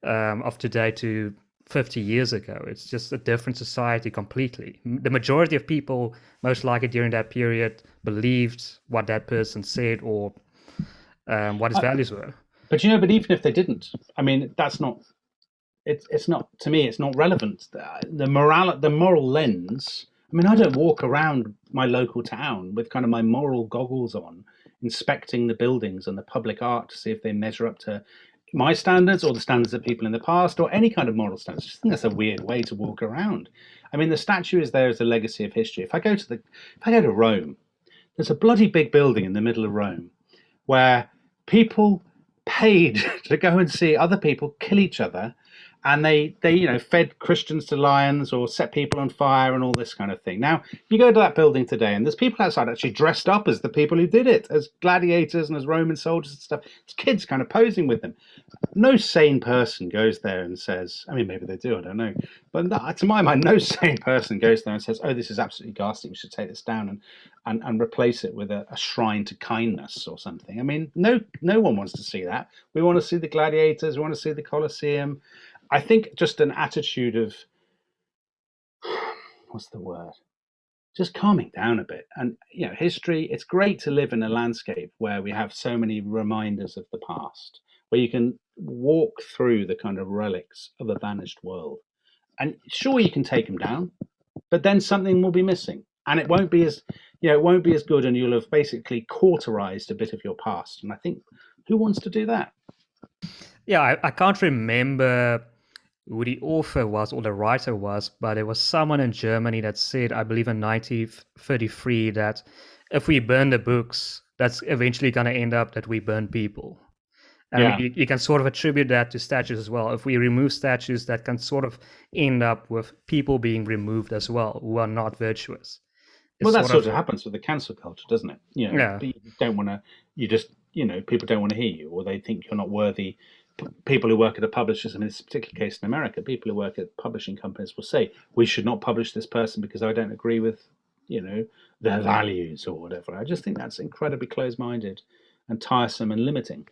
of today to 50 years ago. It's just a different society completely. The majority of people, most likely during that period, believed what that person said or what his values were. But but even if they didn't, I mean, that's not. It's not, to me. It's not relevant. The moral lens. I mean, I don't walk around my local town with kind of my moral goggles on, inspecting the buildings and the public art to see if they measure up to my standards or the standards of people in the past, or any kind of moral standards. I just think that's a weird way to walk around. I mean, the statue is there as a legacy of history. If I go to Rome, there's a bloody big building in the middle of Rome where people paid to go and see other people kill each other, and they fed Christians to lions or set people on fire and all this kind of thing. Now, you go to that building today, and there's people outside actually dressed up as the people who did it, as gladiators and as Roman soldiers and stuff. There's kids kind of posing with them. No sane person goes there and says, I mean, maybe they do, I don't know. But to my mind, no sane person goes there and says, oh, this is absolutely ghastly, we should take this down and replace it with a shrine to kindness or something. I mean, no one wants to see that. We want to see the gladiators, we want to see the Colosseum. I think just an attitude of, what's the word? Just calming down a bit. And, history, it's great to live in a landscape where we have so many reminders of the past, where you can walk through the kind of relics of a vanished world. And sure, you can take them down, but then something will be missing. And it won't be as good, and you'll have basically cauterized a bit of your past. And I think, who wants to do that? Yeah, I can't remember who the author was or the writer was, but there was someone in Germany that said, I believe in 1933, that if we burn the books, that's eventually going to end up that we burn people. And I mean, you can sort of attribute that to statues as well. If we remove statues, that can sort of end up with people being removed as well, who are not virtuous. Well, that sort of happens with the cancel culture, doesn't it? You don't want to, people don't want to hear you, or they think you're not worthy. People who work at a publisher, in this particular case in America, people who work at publishing companies will say, we should not publish this person because I don't agree with, their values or whatever. I just think that's incredibly close-minded and tiresome and limiting.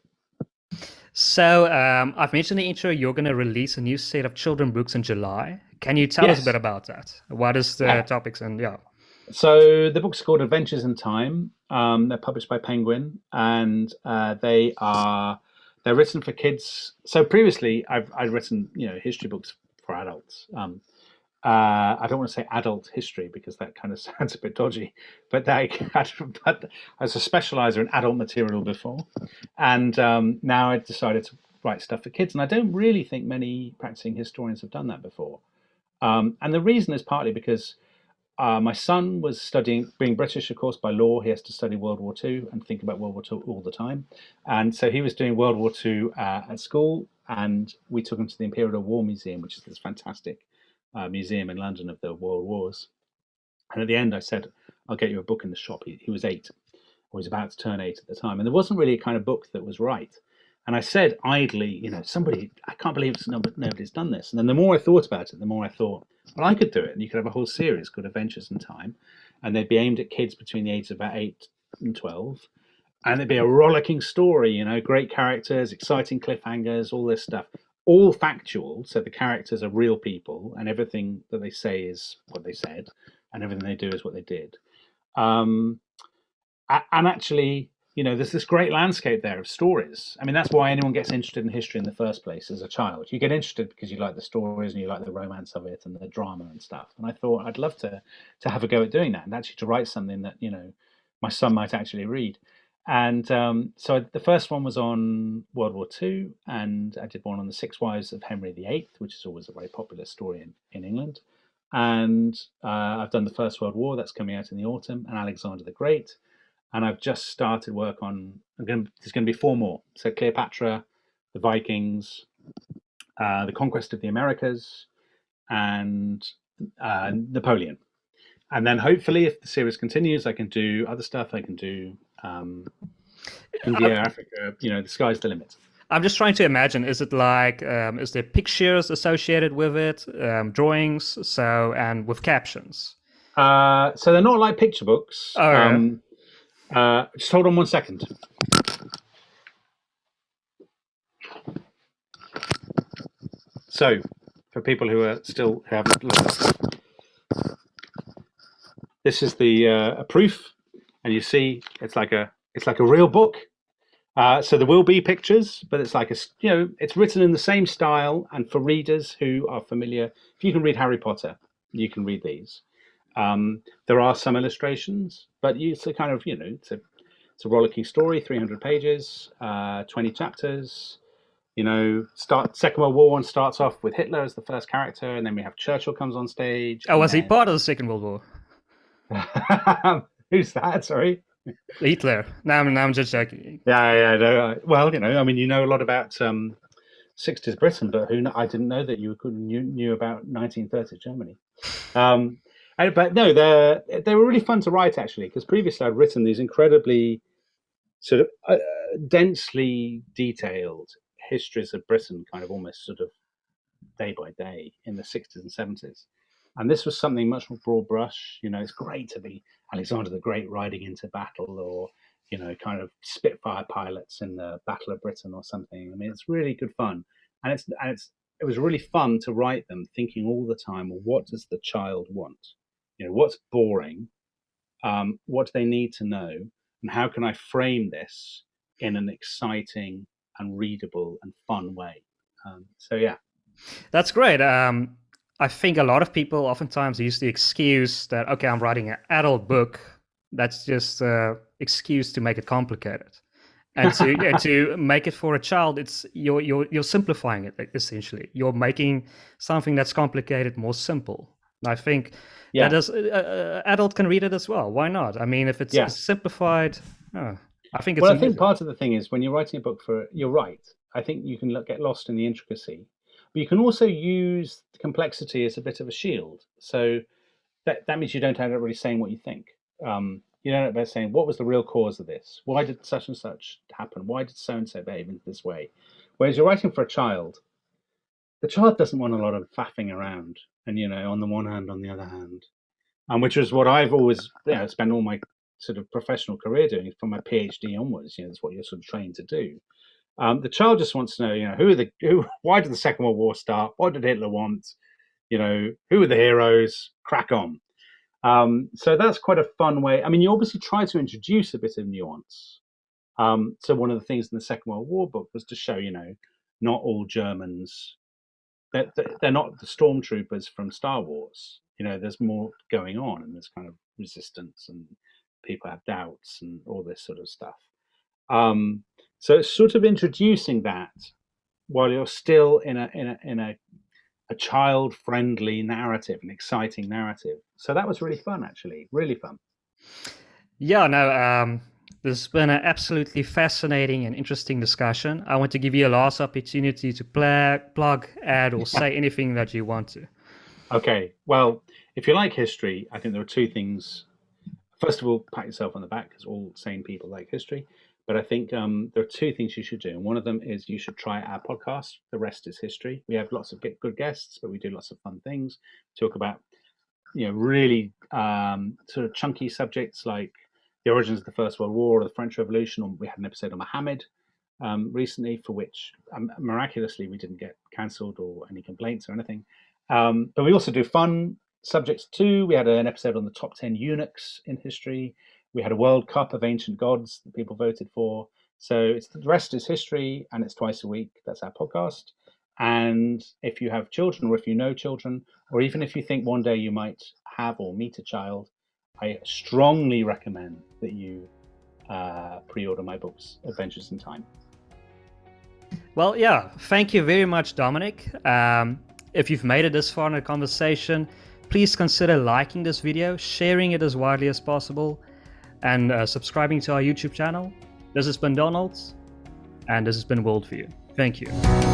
So I've mentioned in the intro, you're going to release a new set of children books in July. Can you tell us a bit about that? What is the topics? And So the book's called Adventures in Time. They're published by Penguin, and they're written for kids. So previously, I'd written history books for adults. I don't want to say adult history because that kind of sounds a bit dodgy, but I was a specializer in adult material before, and now I decided to write stuff for kids. And I don't really think many practicing historians have done that before. And the reason is partly because my son was studying, being British, of course, by law. He has to study World War II and think about World War II all the time. And so he was doing World War II at school, and we took him to the Imperial War Museum, which is this fantastic museum in London of the World Wars. And at the end, I said, I'll get you a book in the shop. He was 8, or was about to turn 8 at the time. And there wasn't really a kind of book that was right. And I said idly, somebody, I can't believe nobody's done this. And then the more I thought about it, the more I thought, well, I could do it. And you could have a whole series called Adventures in Time. And they'd be aimed at kids between the ages of about 8 and 12. And it'd be a rollicking story, great characters, exciting cliffhangers, all this stuff. All factual. So the characters are real people, and everything that they say is what they said, and everything they do is what they did. And actually, there's this great landscape there of stories. I mean, that's why anyone gets interested in history in the first place as a child. You get interested because you like the stories and you like the romance of it and the drama and stuff. And I thought I'd love to have a go at doing that, and actually to write something that my son might actually read. And so the first one was on World War II, and I did one on the 6 Wives of Henry VIII, which is always a very popular story in England. And I've done the First World War, that's coming out in the autumn, and Alexander the Great. And I've just started work on, there's going to be 4 more. So Cleopatra, the Vikings, the Conquest of the Americas, and Napoleon. And then hopefully, if the series continues, I can do other stuff. I can do India, Africa, the sky's the limit. I'm just trying to imagine, is it like, is there pictures associated with it, drawings, and with captions? So they're not like picture books. Oh, yeah. Just hold on 1 second. So, for people who haven't looked, this is the a proof, and you see it's like a real book. So there will be pictures, but it's like it's written in the same style. And for readers who are familiar, if you can read Harry Potter, you can read these. There are some illustrations, but it's a kind of it's a rollicking story, 300 pages, 20 chapters. Second World War one starts off with Hitler as the first character, and then we have Churchill comes on stage. Oh, was he part of the Second World War? Who's that? Sorry. Hitler. No, I'm just joking. Yeah. No, well, I mean, you know a lot about 60s Britain, but I didn't know that you knew about 1930s Germany. But no, they were really fun to write, actually, because previously I'd written these incredibly sort of densely detailed histories of Britain, kind of almost sort of day by day in the 60s and 70s. And this was something much more broad brush. It's great to be Alexander the Great riding into battle, or kind of Spitfire pilots in the Battle of Britain or something. I mean, it's really good fun, and it was really fun to write them, thinking all the time, well, what does the child want? What's boring? What do they need to know? And how can I frame this in an exciting and readable and fun way? So yeah, that's great. I think a lot of people oftentimes use the excuse that, okay, I'm writing an adult book. That's just an excuse to make it complicated, and to make it for a child. It's you're simplifying it essentially. You're making something that's complicated more simple. And I think that is adult can read it as well. Why not? I mean, if it's simplified, I think it's. Well, I think part of the thing is when you're writing a book you're right. I think you can get lost in the intricacy. But you can also use the complexity as a bit of a shield. So that means you don't end up really saying what you think. You don't end up saying, what was the real cause of this? Why did such and such happen? Why did so-and-so behave in this way? Whereas you're writing for a child, the child doesn't want a lot of faffing around and, on the one hand, on the other hand. Which is what I've always spent all my sort of professional career doing from my PhD onwards. That's what you're sort of trained to do. The child just wants to know, why did the Second World War start? What did Hitler want? Who are the heroes? Crack on. So that's quite a fun way. I mean, you obviously try to introduce a bit of nuance. So one of the things in the Second World War book was to show, not all Germans, they're not the stormtroopers from Star Wars. There's more going on, and there's kind of resistance, and people have doubts, and all this sort of stuff. So it's sort of introducing that while you're still in a a child-friendly narrative, an exciting narrative. So that was really fun, actually, really fun. Yeah, no, this has been an absolutely fascinating and interesting discussion. I want to give you a last opportunity to plug, add, or say anything that you want to. Okay, well, if you like history, I think there are two things. First of all, pat yourself on the back because all sane people like history. But I think there are two things you should do. And one of them is you should try our podcast, The Rest is History. We have lots of good guests, but we do lots of fun things. Talk about, really sort of chunky subjects like the origins of the First World War or the French Revolution. Or we had an episode on Mohammed recently, for which miraculously we didn't get cancelled or any complaints or anything. But we also do fun subjects too. We had an episode on the top 10 eunuchs in history. We had a World Cup of ancient gods that people voted for. So the rest is history, and it's twice a week. That's our podcast. And if you have children, or if you know children, or even if you think one day you might have or meet a child, I strongly recommend that you pre-order my books, Adventures in Time. Well, yeah, thank you very much, Dominic. If you've made it this far in the conversation, please consider liking this video, sharing it as widely as possible, and subscribing to our YouTube channel. This has been Donald, and this has been WorldView. Thank you.